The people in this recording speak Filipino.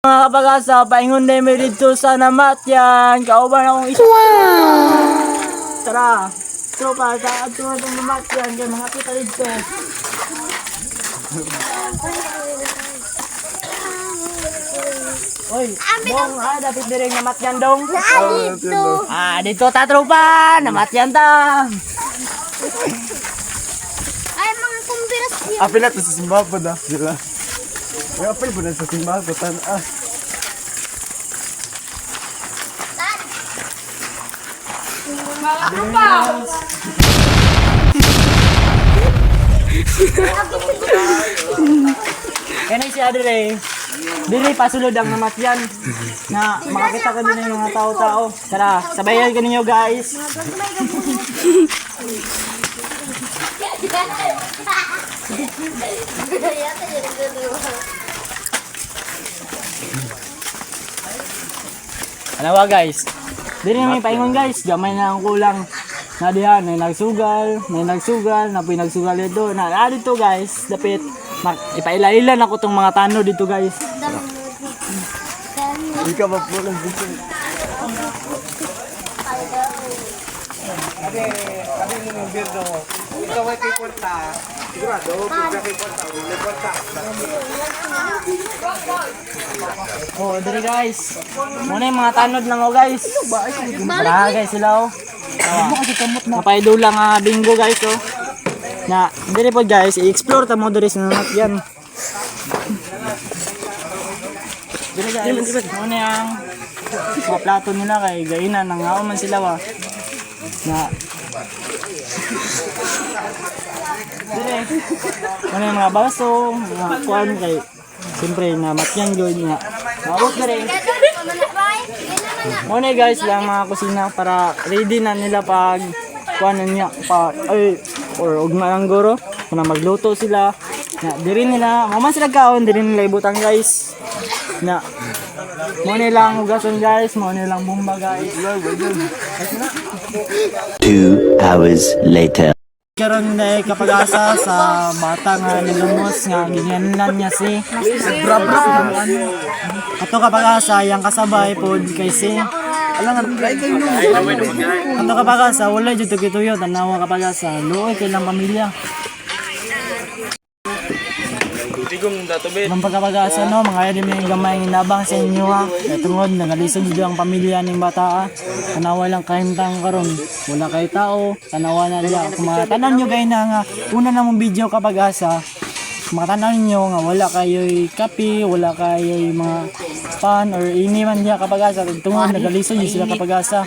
Mga kapag-asa, paingon na may dito sa namatyan. Kauban akong isa. Tara. Tropa, sa ato na itong namatyan. Kaya mga kita dito. Oy, dong, dapat direng namatyan dong. Dito. Dito ta tropa. Namatyan ta. Ay, mga kumbirasyon. Apil na to sa simbahan po na. Sila. May apil po na sa simbahan po. Kaya si Adre. Dili pasulod ang namatyan. Na makakita ka din ng mga tao-tao. Tara, sabayan ka ninyo guys. Ano ba guys? Dili na may paingon guys. Gamay na ang kulang. Na diyan, may nagsugal, na pinagsugal dito. Na dito guys, dapit ipailailan ako tong mga tano dito guys. Hindi ka mapulang dito. Sabi mo ng beer daw. Ikaw ay kay Porta. Sigurado, kung kay Porta, may Porta. Oh, dali guys. Muna yung mga tanod lang oh guys. Tara guys sila oh. Napaido lang bingo guys oh. Na, dili po guys, i-explore ta mo diri sa namatyan. Dili guys, muna yung mga plato nila kay gainan nang man sila wa. Na dili. Muna yung mga baso, mga kuan kay siyempre namatyan gyud nga. Mabot na rin. Muna guys lang mga kusina para ready na nila pag kuanan niya pa or ugma lang guro na magluto sila na diri nila maman sila kaon diri nila ibutang guys na mo nilang hugason guys mo nilang bomba guys. 2 hours later. Karon na kapag-asa sa bata nga nilumos nga ginyanlan niya si Brabra. Ato kapag-asa yang kasabay pod kay si alang ato kapag-asa wala jud tuyo tanawa kapag-asa luoy kay lang pamilya. Ang pagkapag-asa no, mga yun yung gamay ng inabang sa inyo ha. Kaya tungod, nagalisod dito ang pamilya ng bata ha. Tanawa lang kahimtang karon. Wala kay tao, tanawa na diya. Kung makatanan nyo kayo na nga, una na mong video kapag-asa, makatanan nyo nga wala kayo'y kape, wala kayo'y mga pan or ini man diya kapag-asa. Tungod, nagalisod yun sila kapag-asa.